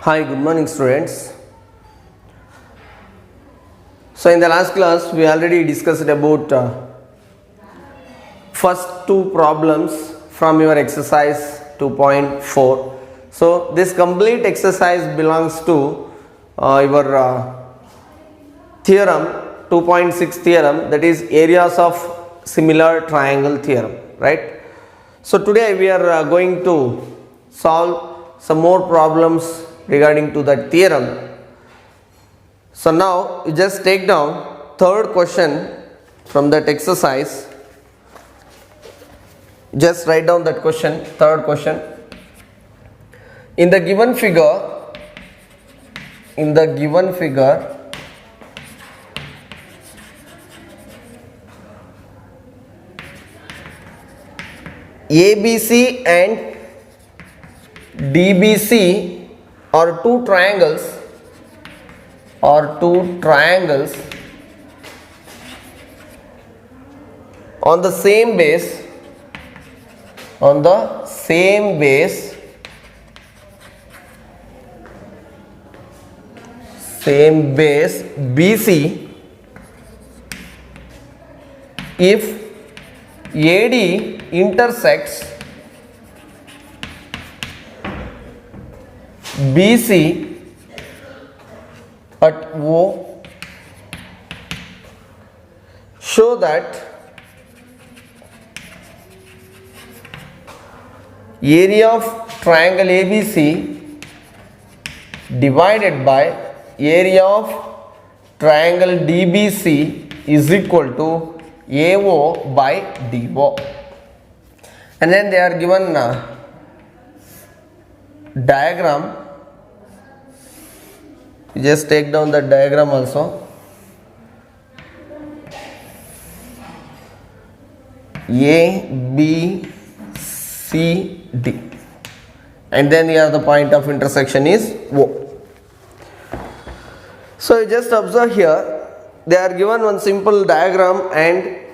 Hi, good morning students. So in the last class we already discussed about first two problems from your exercise 2.4. So this complete exercise belongs to your theorem 2.6 theorem, that is areas of similar triangle theorem, right? So today we are going to solve some more problems regarding to that theorem. So now you just take down third question from that exercise. Just write down that question, third question. In the given figure, ABC and DBC are two triangles on the same base BC if AD intersects BC at O, show that area of triangle ABC divided by area of triangle DBC is equal to AO by DO. And then they are given diagram. You just take down the diagram also. A, B, C, D. And then here the point of intersection is O. So you just observe here, they are given one simple diagram and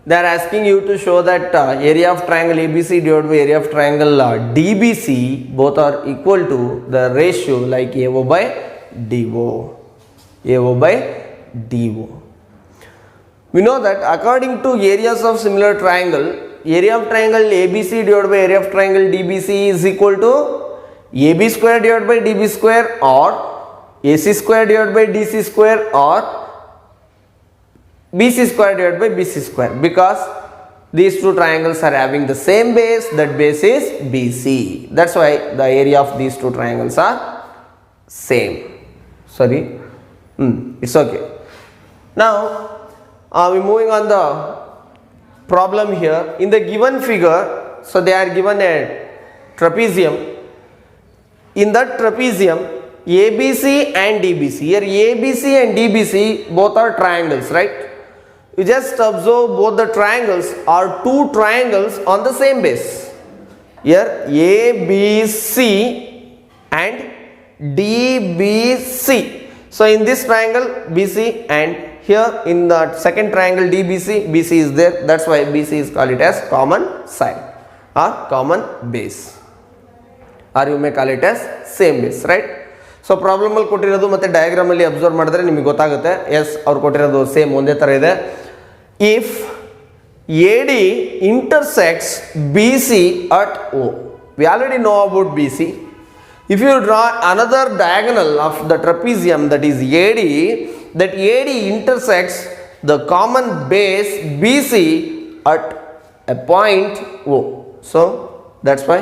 they are asking you to show that area of triangle ABC divided by area of triangle DBC both are equal to the ratio like AO by DO. We know that according to areas of similar triangle, area of triangle ABC divided by area of triangle DBC is equal to AB square divided by DB square or AC square divided by DC square or BC square divided by BC square, because these two triangles are having the same base, that base is BC. That's why the area of these two triangles are same. It's okay. Now we're moving on the problem here. In the given figure, so they are given a trapezium. In that trapezium, ABC and DBC, here ABC and DBC both are triangles, right? You just observe both the triangles are two triangles on the same base. Here ABC and DBC. So in this triangle BC, and here in the second triangle DBC, BC is there. That's why BC is called it as common side or common base, or you may call it as same base, right? So problem ಅಲ್ಲಿ ಕೊಟ್ಟಿರೋದು ಮತ್ತೆ diagram ಅಲ್ಲಿ observe ಮಾಡಿದ್ರೆ ನಿಮಗೆ ಗೊತ್ತಾಗುತ್ತೆ. S, ಅವ್ರು ಕೊಟ್ಟಿರೋದು same ಒಂದೇ ತರ ಇದೆ. If AD intersects BC at O, we already know about BC. If you draw another diagonal of the trapezium, that is AD, that AD intersects the common base BC at a point O. So that's why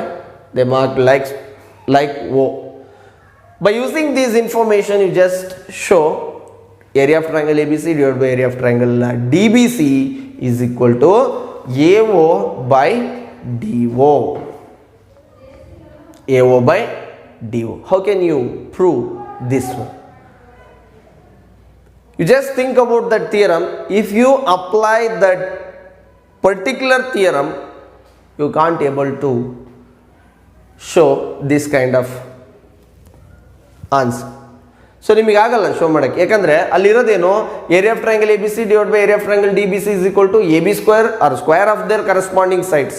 they mark like O. By using this information, you just show area of triangle ABC divided by area of triangle DBC is equal to AO by DO. AO by DO. How can you prove this one? You just think about that theorem. If you apply that particular theorem, you can't able to show this kind of answer. So ನಿಮಗೆ ಆಗಲ್ಲ show ಮಾಡೋಕ್ಕೆ, ಯಾಕಂದರೆ ಅಲ್ಲಿರೋದೇನು area of triangle ABC divided by area of triangle DBC is equal to AB square or square of their corresponding sides.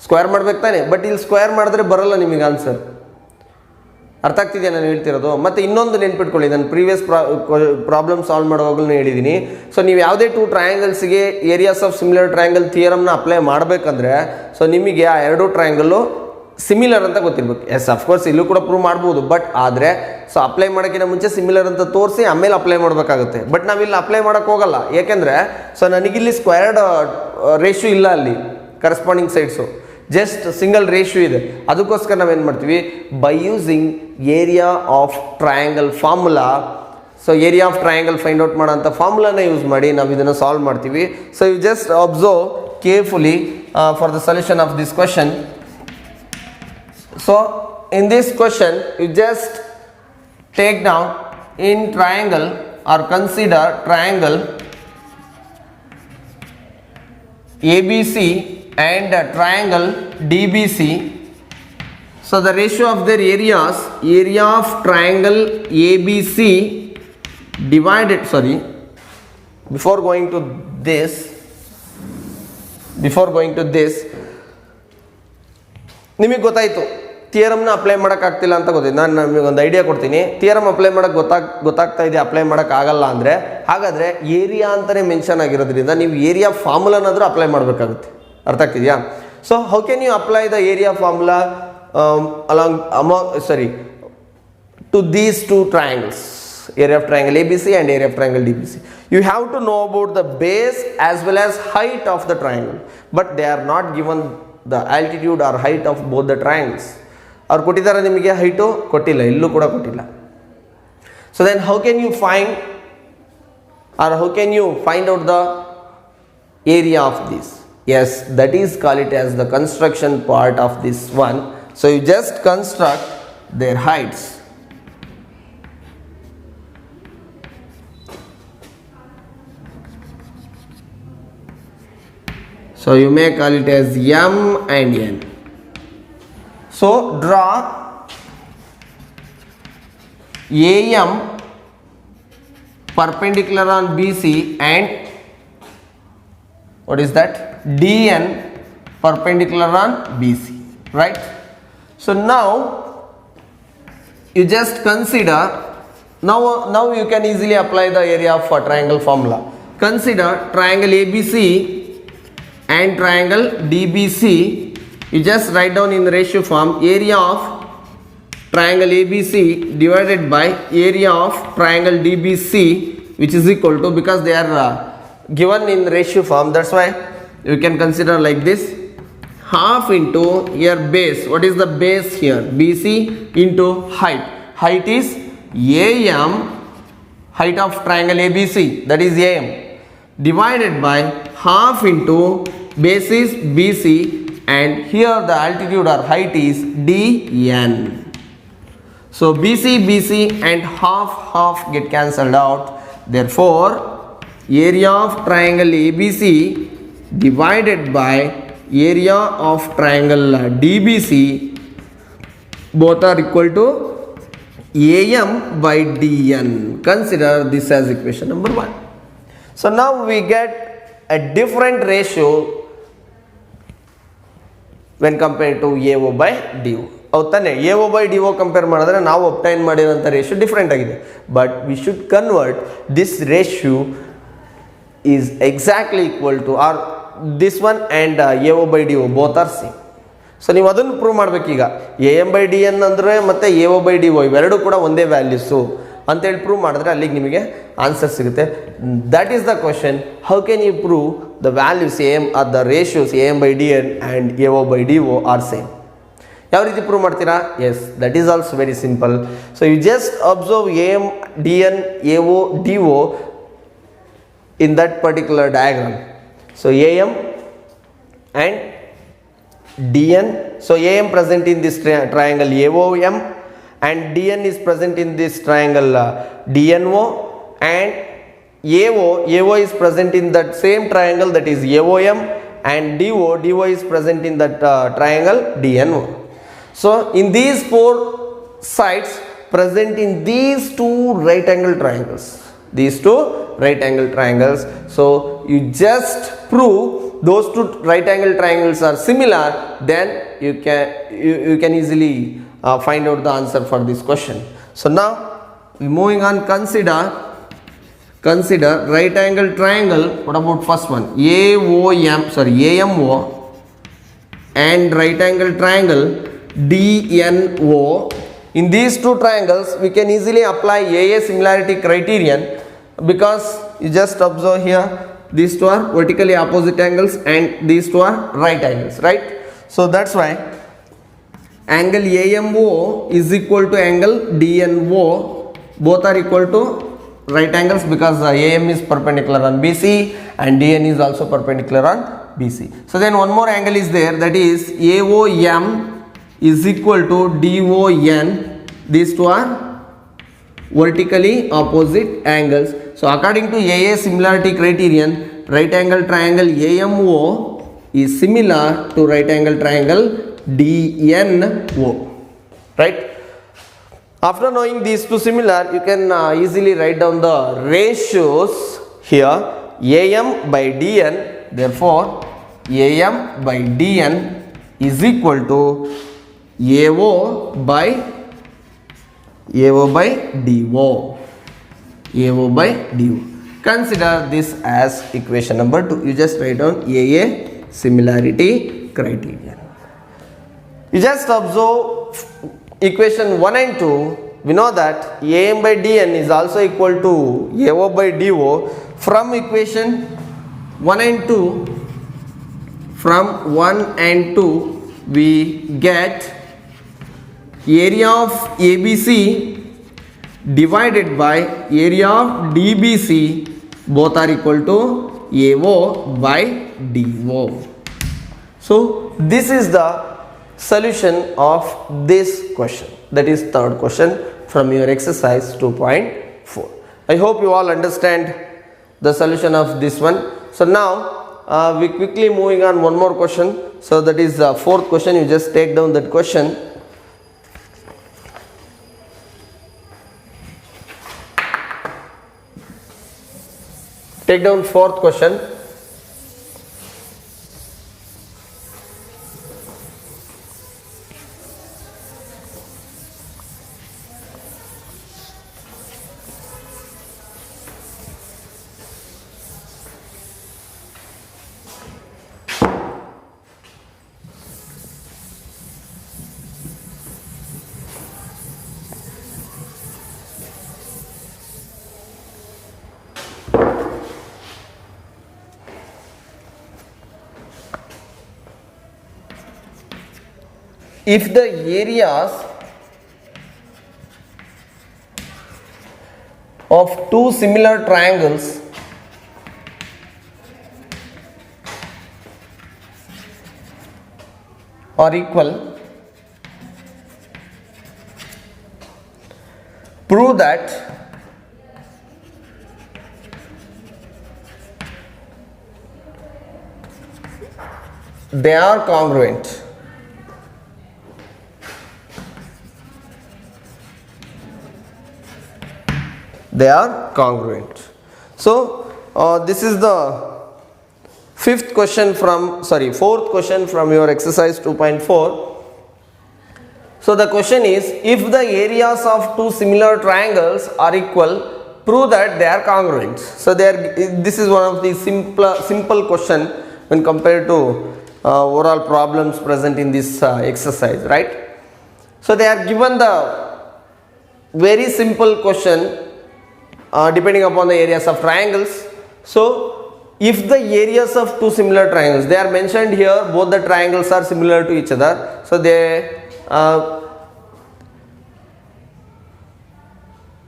Square ಮಾಡ್ಬೇಕು ತಾನೆ, but ಇಲ್ಲಿ square ಮಾಡಿದ್ರೆ ಬರಲ್ಲ ನಿಮಗೆ ಆನ್ಸರ್. ಅರ್ಥ ಆಗ್ತಿದೆಯಾ ನಾನು ಹೇಳ್ತಿರೋದು? ಮತ್ತು ಇನ್ನೊಂದು ನೆನ್ಪಿಟ್ಕೊಳ್ಳಿ, ನಾನು ಪ್ರೀವಿಯಸ್ ಪ್ರಾಬ್ಲಮ್ ಸಾಲ್ವ್ ಮಾಡುವಾಗಲೂ ಹೇಳಿದ್ದೀನಿ. ಸೊ ನೀವು ಯಾವುದೇ ಟೂ ಟ್ರಯಾಂಗಲ್ಸ್ಗೆ ಏರಿಯಾಸ್ ಆಫ್ ಸಿಮಿಲರ್ ಟ್ರಯಾಂಗಲ್ ಥಿಯರಮ್ನ ಅಪ್ಲೈ ಮಾಡಬೇಕಂದ್ರೆ ಸೊ ನಿಮಗೆ ಆ ಎರಡು ಟ್ರಯಾಂಗಲ್ಲು ಸಿಮಿಲರ್ ಅಂತ ಗೊತ್ತಿರ್ಬೇಕು. ಎಸ್ ಅಫ್ಕೋರ್ಸ್ ಇಲ್ಲೂ ಕೂಡ ಪ್ರೂವ್ ಮಾಡ್ಬೋದು, ಬಟ್ ಆದರೆ ಸೊ ಅಪ್ಲೈ ಮಾಡೋಕ್ಕಿಂತ ಮುಂಚೆ ಸಿಮಿಲರ್ ಅಂತ ತೋರಿಸಿ ಆಮೇಲೆ ಅಪ್ಲೈ ಮಾಡಬೇಕಾಗುತ್ತೆ. ಬಟ್ ನಾವಿಲ್ಲಿ ಅಪ್ಲೈ ಮಾಡೋಕ್ಕೆ ಹೋಗಲ್ಲ, ಏಕೆಂದರೆ ಸೊ ನನಗಿಲ್ಲಿ ಸ್ಕ್ವೇರ್ಡ್ ರೇಷಿಯೋ ಇಲ್ಲ, ಅಲ್ಲಿ corresponding sides just single ratio ಇದೆ. ಅದಕ್ಕೋಸ್ಕರ ನಾವೇನು ಮಾಡ್ತೀವಿ, by using area of triangle formula. So area of triangle find out ಮಾಡೋಂಥ ಫಾರ್ಮುಲಾನ ಯೂಸ್ ಮಾಡಿ ನಾವು ಇದನ್ನು ಸಾಲ್ವ್ ಮಾಡ್ತೀವಿ. So you just observe carefully for the solution of this question. So in this question you just take down in triangle or consider triangle ABC and triangle DBC. So the ratio of their areas, area of triangle ABC divided, before going to this ನಿಮಗೆ ಗೊತ್ತಾಯಿತು ಥಿಯರಮ್ನ apply ಮಾಡೋಕ್ಕಾಗ್ತಿಲ್ಲ ಅಂತ ಗೊತ್ತಿದೆ. ನಾನು ನಿಮಗೆ ಒಂದು idea ಕೊಡ್ತೀನಿ. Theorem apply ಮಾಡೋಕ್ಕೆ ಗೊತ್ತಾಗ್ತಾ ಇದೆ, ಅಪ್ಲೈ ಮಾಡೋಕ್ಕಾಗಲ್ಲ ಅಂದರೆ ಹಾಗಾದರೆ ಏರಿಯಾ ಅಂತಲೇ ಮೆನ್ಷನ್ ಆಗಿರೋದ್ರಿಂದ ನೀವು ಏರಿಯಾ ಫಾರ್ಮುಲಾನಾದರೂ ಅಪ್ಲೈ ಮಾಡಬೇಕಾಗುತ್ತೆ. ಅರ್ಥ ಆಗ್ತಿದೆಯಾ? So how can you apply the area formula to these two triangles, area of triangle ABC and area of triangle DBC? You have to know about the base as well as height of the triangle, but they are not given the altitude or height of both the triangles. ಅವ್ರು ಕೊಟ್ಟಿದ್ದಾರೆ ನಿಮಗೆ, height ಕೊಟ್ಟಿಲ್ಲ, ಇಲ್ಲೂ ಕೂಡ ಕೊಟ್ಟಿಲ್ಲ. So then how can you find out the area of this? Yes, that is call it as the construction part of this one. So you just construct their heights. So you may call it as M and N. So draw AM perpendicular on BC and what is that? DN perpendicular on BC, right? So now you just consider, now you can easily apply the area of a triangle formula. Consider triangle ABC and triangle DBC. You just write down in the ratio form area of triangle ABC divided by area of triangle DBC, which is equal to, because they are given in ratio form, that's why you can consider like this, half into your base. What is the base here? BC into height. Height is AM, height of triangle ABC, that is AM, divided by half into base is BC, and here the altitude or height is DN. So BC and half get cancelled out. Therefore area of triangle ABC divided by area of triangle DBC, both are equal to AM by DN. Consider this as equation number 1. So now we get a different ratio when compared to AO by DO. ಹೌದು ತಾನೆ? AO by DO compare ಮಾಡಿದ್ರೆ ನಾವು obtain ಮಾಡಿರೋಂಥ ratio different ಆಗಿದೆ. But we should convert this ratio is exactly equal to or this one and AO by DO both are same. So ನೀವು ಅದನ್ನು prove ಮಾಡಬೇಕೀಗ. AM by DN ಅಂದರೆ ಮತ್ತು AO by DO ಇವೆರಡೂ ಕೂಡ ಒಂದೇ ವ್ಯಾಲ್ಯೂಸು ಅಂತೇಳಿ ಪ್ರೂವ್ ಮಾಡಿದ್ರೆ ಅಲ್ಲಿಗೆ ನಿಮಗೆ ಆನ್ಸರ್ ಸಿಗುತ್ತೆ. That is the question, how can you prove the values AM are the ratios AM by DN and AO by DO are same? ಯಾವ ರೀತಿ ಪ್ರೂವ್ ಮಾಡ್ತೀರಾ? Yes, that is also very simple. So you just observe AM, DN, AO, DO in that particular diagram. So AM and DN, so AM present in this triangle AOM, and DN is present in this triangle DNO, and AO is present in that same triangle, that is AOM, and DO is present in that triangle DNO. So in these four sides present in these two right angle triangles, so you just prove those two right angle triangles are similar, then you can easily find out the answer for this question. So now moving on, consider right angle triangle. What about first one? AMO and right angle triangle DNO. In these two triangles we can easily apply AA similarity criterion, because you just observe here, these two are vertically opposite angles and these two are right angles, right? So that's why angle AMO is equal to angle DNO, both are equal to right angles, because AM is perpendicular on BC and DN is also perpendicular on BC. So then one more angle is there, that is AOM is equal to DON. These two are vertically opposite angles. So according to AA similarity criterion, right angle triangle AMO is similar to right angle triangle DNO, right? After knowing these two similar, you can easily write down the ratios here. AM by DN, therefore AM by DN is equal to AO by DO. AO by DO. Consider this as equation number 2. You just write down AA similarity criterion. You just observe equation 1 and 2. We know that AM by DN is also equal to AO by DO. From equation 1 and 2, from 1 and 2 we get area of ABC divided by area of DBC, both are equal to AO by DO. So this is the solution of this question, that is third question from your exercise 2.4. I hope you all understand the solution of this one. So now we quickly moving on one more question. So that is the fourth question. You just take down that question. Take down fourth question. If the areas of two similar triangles are equal, prove that they are congruent. They are congruent. So this is the fourth question from your exercise 2.4. So the question is, if the areas of two similar triangles are equal, prove that they are congruent. So this is one of the simple question when compared to overall problems present in this exercise, right? So they are given the very simple question depending upon the areas of triangles. So if the areas of two similar triangles, they are mentioned here, both the triangles are similar to each other, so they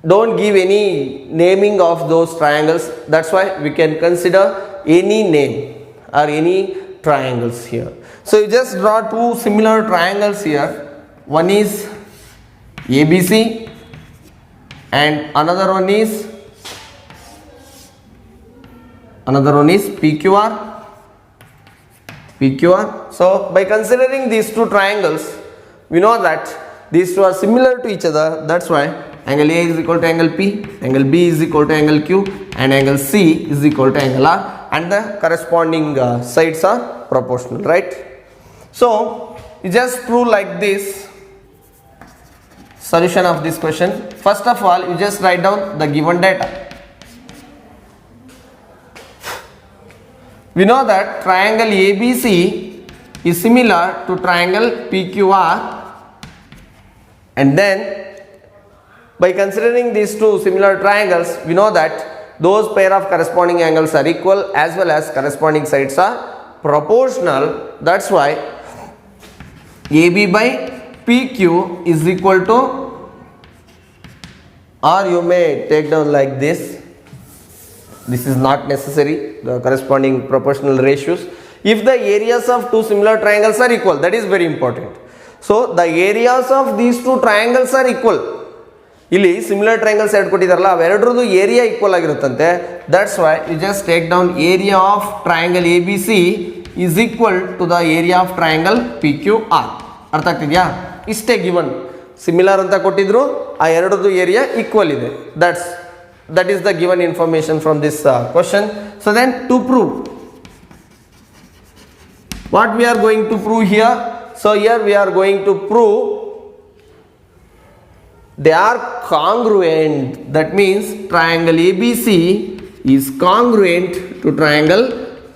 don't give any naming of those triangles. That's why we can consider any name or any triangles here. So you just draw two similar triangles here. One is ABC and another one is PQR. So by considering these two triangles, we know that these two are similar to each other. That's why angle A is equal to angle P, angle B is equal to angle Q, and angle C is equal to angle R. and the corresponding sides are proportional, right? So you just prove like this. Solution of this question. First of all, you just write down the given data. We know that triangle ABC is similar to triangle PQR, and then by considering these two similar triangles, we know that those pair of corresponding angles are equal as well as corresponding sides are proportional. That's why AB by PQ is equal to, or you may take down like this. This is not necessary, the corresponding proportional ratios. If the areas of two similar triangles are equal, that is very important. So the areas of these two triangles are equal. ಇಲ್ಲಿ similar triangles ಎರಡು ಕೊಟ್ಟಿದಾರಲ್ಲ ಅವೆರಡರದ್ದು area equal ಆಗಿರುತ್ತಂತೆ. That's why you just take down area of triangle A B C is equal to the area of triangle P Q R. ಅರ್ಥ ಆಗ್ತಿದೆಯಾ? ಇಷ್ಟೇ given. Similar ಅಂತ ಕೊಟ್ಟಿದ್ರು, ಆ ಎರಡರದ್ದು ಏರಿಯಾ ಈಕ್ವಲ್ ಇದೆ. That is the given information from this question. So then to prove, what we are going to prove here? So here we are going to prove they are congruent. That means triangle ABC is congruent to triangle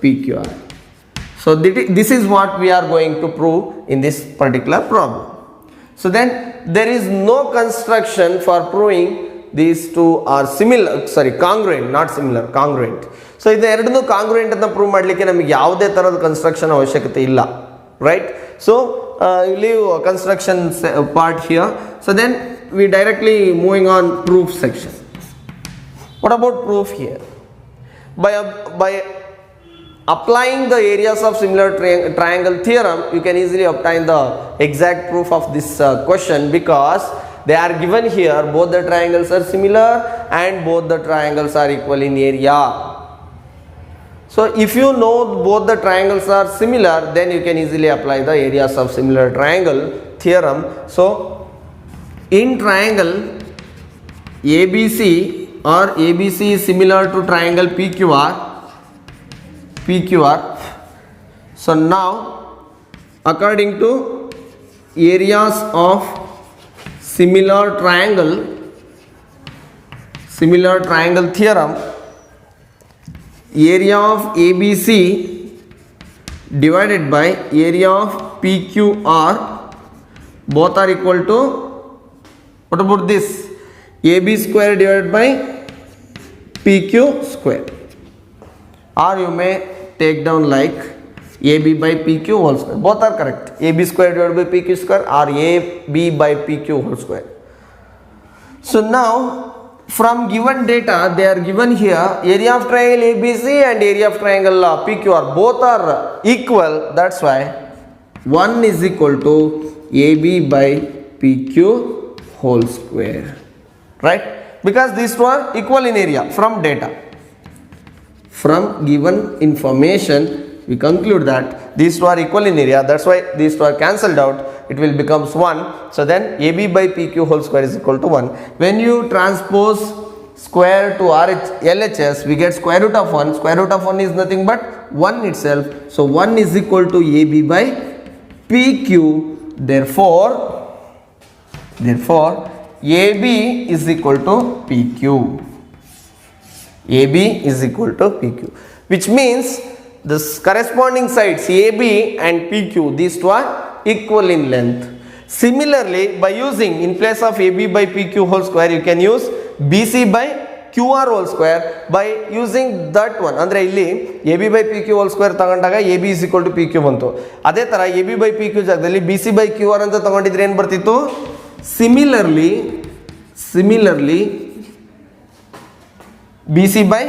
PQR. So this is what we are going to prove in this particular problem. So then there is no construction for proving these two are similar, congruent, not similar, congruent. So ಇದು ಎರಡನ್ನೂ ಕಾಂಗ್ರುಯೆಂಟ್ ಅಂತ prove ಮಾಡಲಿಕ್ಕೆ ನಮಗೆ ಯಾವುದೇ ಥರದ construction ಅವಶ್ಯಕತೆ ಇಲ್ಲ, right? So you leave construction part here. So then we directly moving on proof section. What about proof here? By applying the areas of similar triangle theorem, you can easily obtain the exact proof of this question, because they are given here both the triangles are similar and both the triangles are equal in area. So if you know both the triangles are similar, then you can easily apply the areas of similar triangle theorem. So in triangle ABC, or ABC is similar to triangle PQR. So now according to areas of similar triangle theorem, area of ABC divided by area of PQR both are equal to, what about this, AB square divided by PQ square, or you may take down like AB by PQ whole square. Both are correct. AB square divided by PQ square or AB by PQ whole square. So now from given data, they are given here area of triangle ABC and area of triangle PQR both are equal. That's why 1 is equal to AB by PQ whole square, right? Because these two are equal in area from data. From given information, we conclude that these two are equal in area. That's why these two are cancelled out. It will becomes 1. So then AB by PQ whole square is equal to 1. When you transpose square to LHS, we get square root of 1. Square root of 1 is nothing but 1 itself. So 1 is equal to AB by PQ. Therefore AB is equal to PQ. AB is equal to PQ, which means the corresponding sides AB and PQ, these two are equal in length. Similarly, by using, in place of AB by PQ whole square, you can use BC by QR whole square. By using that one, andre illi AB by PQ whole square tagondaga AB is equal to PQ bantu. Ade tara AB by PQ ಜಾಗದಲ್ಲಿ BC by QR ಅಂತ ತಗೊಂಡಿದ್ರೆ ಏನು ಬರ್ತಿತ್ತು? Similarly BC by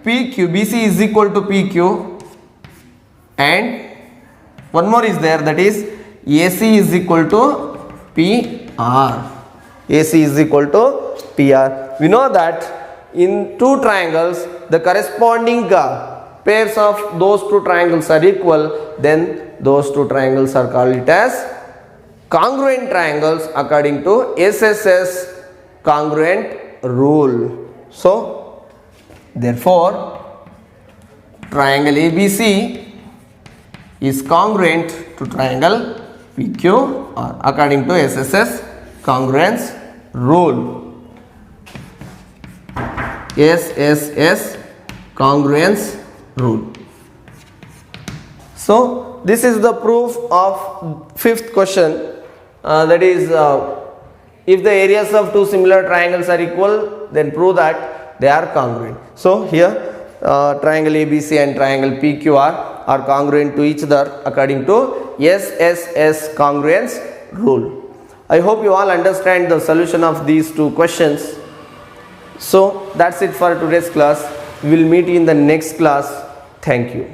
PQ, BC is equal to PQ, and one more is there, that is AC is equal to PR. AC is equal to PR. We know that in two triangles, the corresponding pairs of those two triangles are equal, then those two triangles are called it as congruent triangles according to SSS congruent rule. So therefore triangle ABC is congruent to triangle PQR according to SSS congruence rule. SSS congruence rule. So this is the proof of fifth question, that is if the areas of two similar triangles are equal, then prove that they are congruent. So here triangle ABC and triangle PQR are congruent to each other according to SSS congruence rule. I hope you all understand the solution of these two questions. So that's it for today's class. We will meet in the next class. Thank you.